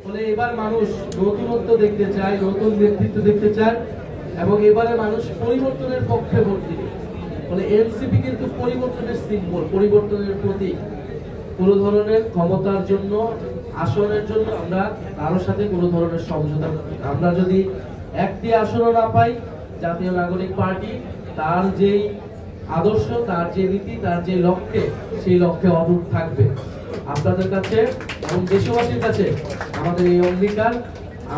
ফলে এবার মানুষ নতুনত্ব দেখতে চায়, নতুন নেতৃত্ব দেখতে চায় এবং এবারে মানুষ পরিবর্তনের পক্ষে ভোট দিবে। ফলে এনসিপি কিন্তু পরিবর্তনের সিম্বল, পরিবর্তনের প্রতীক। কোনো ধরনের ক্ষমতার জন্য, আসনের জন্য আমরা কারোর সাথে কোনো ধরনের সমঝোতা, আমরা যদি একটি আসনও না পাই, জাতীয় নাগরিক পার্টি তার যেই আদর্শ, তার যে নীতি, তার যে লক্ষ্যে, সেই লক্ষ্যে অটুট থাকবে। আপনাদের কাছে এবং দেশবাসীর কাছে আমাদের এই অঙ্গীকার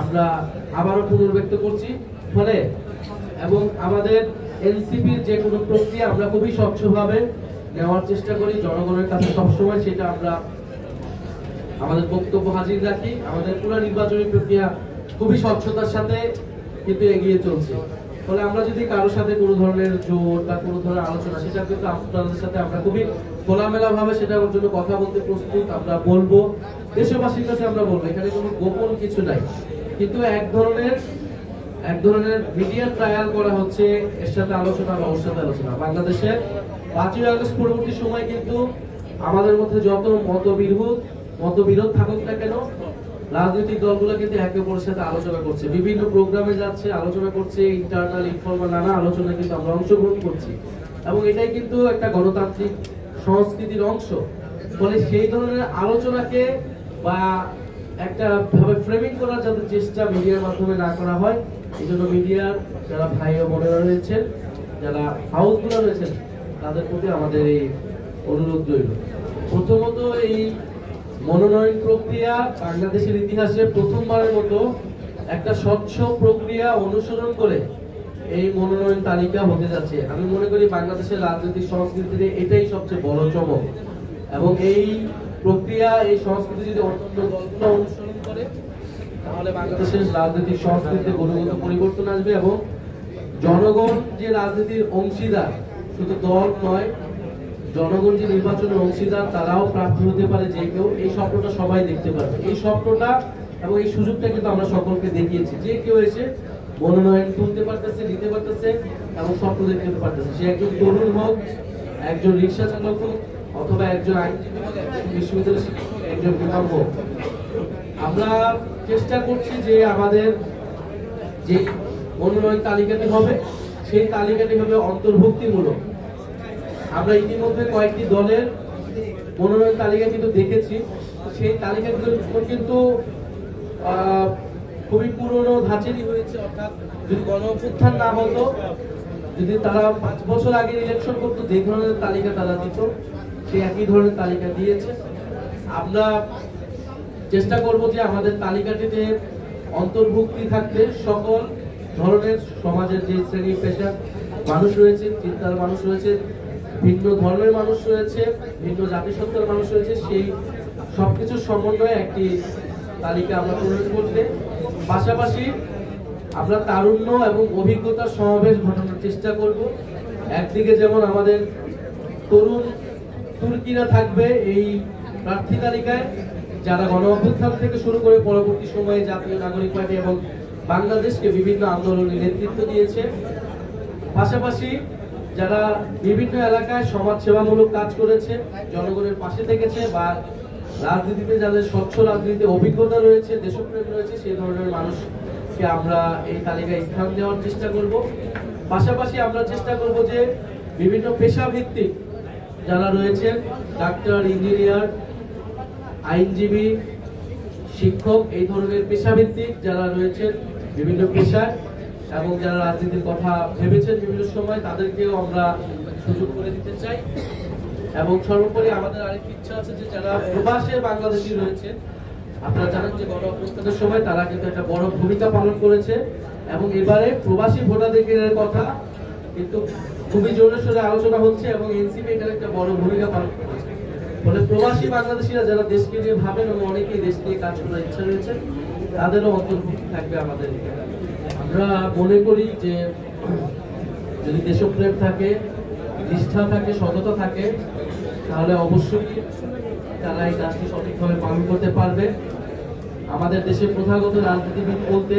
আমরা আবারও পুনর্ব্যক্ত করছি। ফলে এবং আমাদের এনসিপির যে কোনো প্রক্রিয়া আমরা খুবই স্বচ্ছভাবে নেওয়ার চেষ্টা করি, জনগণের কাছে সবসময় সেটা আমরা আমাদের বক্তব্য হাজির রাখি। আমাদের পুরো নির্বাচনী প্রক্রিয়া খুবই স্বচ্ছতার সাথে কিন্তু এগিয়ে চলছে। ফলে আমরা যদি কারোর সাথে কোনো ধরনের জোট বা কোনো ধরনের আলোচনা, সেটা কিন্তু আপনাদের সাথে আমরা খুবই খোলামেলা ভাবে সেটার জন্য কথা বলতে প্রস্তুত। আমরা বলবো, দেশবাসীর কাছে আমরা বলবো, এখানে কোনো গোপন কিছু নাই। কিন্তু এক ধরনের মিডিয়া ট্রায়াল করা হচ্ছে, এর সাথে আলোচনা বা ওর সাথে আলোচনা। বাংলাদেশের 5ই আগস্ট পরবর্তী সময় কিন্তু আমাদের মধ্যে যত মতবিরোধ থাকুক না কেন, রাজনৈতিক দলগুলো কিন্তু একে অপরের সাথে আলোচনা করছে, বিভিন্ন প্রোগ্রামে যাচ্ছে, আলোচনা করছে, ইন্টারনাল ইনফর্মাল নানা আলোচনায় কিন্তু আমরা অংশগ্রহণ করছি এবং এটাই কিন্তু একটা গণতান্ত্রিক সংস্কৃতির অংশ। ফলে সেই ধরনের আলোচনাকে বা একটা ভাবে ফ্রেমিং করার যাতে চেষ্টা মিডিয়ার মাধ্যমে না করা হয়, এই জন্য মিডিয়ার যারা ভাই ও বোনেরা রয়েছেন, যারা হাউসগুলো রয়েছেন, তাদের প্রতি আমাদের এই অনুরোধ রইল। প্রথমত, এই মনোনয়ন প্রক্রিয়া বাংলাদেশের ইতিহাসে প্রথমবারের মতো একটা স্বচ্ছ প্রক্রিয়া অনুসরণ করে এই মনোনয়ন তালিকা হতে যাচ্ছে। আমি মনে করি বাংলাদেশের রাজনৈতিক সংস্কৃতিতে এটাই সবচেয়ে বড় চমক এবং এই প্রক্রিয়া, এই সংস্কৃতি যদি অন্যান্য দলগুলো অনুসরণ করে, তাহলে বাংলাদেশের রাজনৈতিক সংস্কৃতিতে গুণগত পরিবর্তন আসবে এবং জনগণ যে রাজনীতির অংশীদার, শুধু দল নয়, জনগণ যে নির্বাচনের অংশীদার, তারাও প্রার্থী হতে পারে যে কেউ, এই স্বপ্নটা সবাই দেখতে পারবে। এই স্বপ্নটা এবং এই সুযোগটা কিন্তু আমরা সকলকে দেখিয়েছি, যে কেউ এসে মনোনয়ন তুলতে পারতেছে, নিতে পারতেছে এবং স্বপ্ন দেখতে পারতেছে। সে একজন তরুণ হোক, একজন রিক্সা চালক হোক, অথবা একজন আইনজীবী হোক, একজন বিশ্ববিদ্যালয় শিক্ষক হোক, একজন বিধান হোক। আমরা চেষ্টা করছি যে আমাদের যে মনোনয়ন তালিকাটি হবে, সেই তালিকাটি হবে অন্তর্ভুক্তিমূলক। আমরা ইতিমধ্যে কয়েকটি দলের মনোনয়ন তালিকা কিন্তু দেখেছি, সেই তালিকাগুলো কিন্তু খুবই পুরনো ধাঁচেরই হয়েছে। অর্থাৎ যদি গণ অভ্যুত্থান না হতো, যদি তারা 5 বছর আগে ইলেকশন করতো, যে ধরনের তালিকা তারা দিত, সেই একই ধরনের তালিকা দিয়েছে। আমরা চেষ্টা করব যে আমাদের তালিকাটিতে অন্তর্ভুক্তি থাকবে সকল ধরনের সমাজের যে শ্রেণী পেশার মানুষ রয়েছে, চিন্তার মানুষ রয়েছে, ভিন্ন ধর্মের মানুষ রয়েছে, ভিন্ন জাতিসত্তার মানুষ রয়েছে, সেই সবকিছুর সমন্বয়ে একটি তালিকা আমরা প্রণয়ন করতে, পাশাপাশি আমরা তারুণ্য এবং অভিজ্ঞতার সমাবেশ ঘটানোর চেষ্টা করব। একদিকে যেমন আমাদের তরুণ তুর্কিরা থাকবে এই প্রার্থী তালিকায়, যারা গণ অভ্যুত্থান থেকে শুরু করে পরবর্তী সময়ে জাতীয় নাগরিক পার্টি এবং বাংলাদেশকে বিভিন্ন আন্দোলনে নেতৃত্ব দিয়েছে। পাশাপাশি যারা বিভিন্ন এলাকায় সমাজ সেবামূলক কাজ করেছে, জনগণের পাশে থেকেছে বা রাজনীতিতে যাদের স্বচ্ছ রাজনীতিতে অভিজ্ঞতা রয়েছে, দেশপ্রেম রয়েছে, সেই ধরনের মানুষকে আমরা এই তালিকায় স্থান দেওয়ার চেষ্টা করব। পাশাপাশি আমরা চেষ্টা করব যে বিভিন্ন পেশাভিত্তিক যারা রয়েছে, ডাক্তার, ইঞ্জিনিয়ার, আইনজীবী, শিক্ষক, এই ধরনের পেশাভিত্তিক যারা রয়েছেন বিভিন্ন পেশায় এবং যারা রাজনীতির কথা ভেবেছেন বিভিন্ন সময়, তাদেরকেও আমরা সুযোগ করে দিতে চাই। এবং সর্বোপরি আমাদের আরেকটি ইচ্ছা আছে যে যারা প্রবাসে বাংলাদেশী রয়েছে, আপনারা জানেন যে গণ অভ্যুত্থানের সময় তারা কিন্তু একটা বড় ভূমিকা পালন করেছে এবং এবারে প্রবাসী ভোটাধিকারের কথা কিন্তু খুবই জোরে সোরে আলোচনা হচ্ছে এবং এনসিপি এখানে একটা বড় ভূমিকা পালন করেছে। ফলে প্রবাসী বাংলাদেশিরা যারা দেশকে নিয়ে ভাবেন এবং অনেকেই দেশ নিয়ে কাজ করার ইচ্ছা রয়েছে, তাদেরও অন্তর্ভুক্তি থাকবে আমাদের। আমরা মনে করি যে যদি দেশপ্রেম থাকে, নিষ্ঠা থাকে, সততা থাকে, তাহলে অবশ্যই তারা এই কাজটি সঠিকভাবে পালন করতে পারবে। আমাদের দেশে প্রথাগত রাজনীতিবিদ বলতে,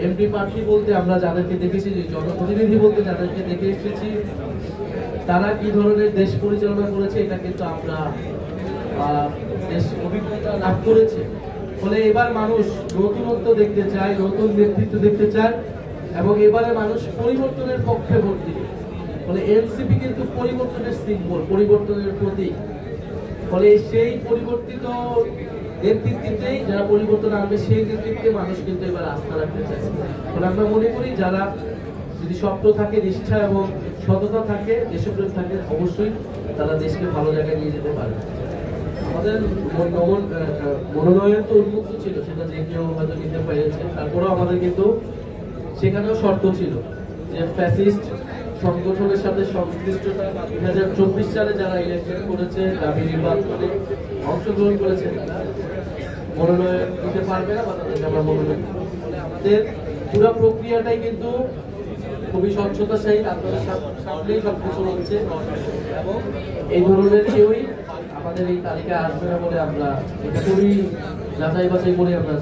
এমপি প্রার্থী বলতে আমরা যাদেরকে দেখেছি, জনপ্রতিনিধি বলতে যাদেরকে দেখে এসেছি, তারা কি ধরনের দেশ পরিচালনা করেছে এটা কিন্তু আমরা দেশ অভিজ্ঞতা লাভ করেছে ফলে এবার মানুষ নতুনত্ব দেখতে চায়, নতুন নেতৃত্ব দেখতে চায় এবং এবারে মানুষ পরিবর্তনের পক্ষে ভোট দিবে। ফলে এনসিপি কিন্তু পরিবর্তনের সিম্বল, পরিবর্তনের প্রতীক। ফলে সেই পরিবর্তিত নেতৃত্বেই যারা পরিবর্তন আনবে সেই নেতৃত্বে মানুষ কিন্তু এবার আস্থা রাখতে চায়। ফলে আমরা মনে করি যারা যদি স্বপ্ন থাকে, নিষ্ঠা এবং সততা থাকে, দেশপ্রেম থাকে, অবশ্যই তারা দেশকে ভালো জায়গায় নিয়ে যেতে পারে। আমাদের মনোনয়ন তো উন্মুক্ত ছিল, সেটা যে কেউ হয়তো নিতে পেরেছে। তারপরেও আমাদের কিন্তু সেখানেও শর্ত ছিল যে ফ্যাসিস্ট সংগঠনের সাথে সংশ্লিষ্টতা 2024 সালে যারা ইলেকশন করেছে, দাবি নির্বাচনে অংশগ্রহণ করেছে, তারা মনোনয়ন দিতে পারবে না বা তাদেরকে আমরা মনোনয়ন। ফলে আমাদের পুরো প্রক্রিয়াটাই কিন্তু খুবই স্বচ্ছতার সহিত আপনাদের সামনেই সবকিছু হচ্ছে এবং এই ধরনের কেউই আমাদের এই তালিকায় আসবে না বলে আমরা এটা খুবই যাচাই বাছাই করে আমরা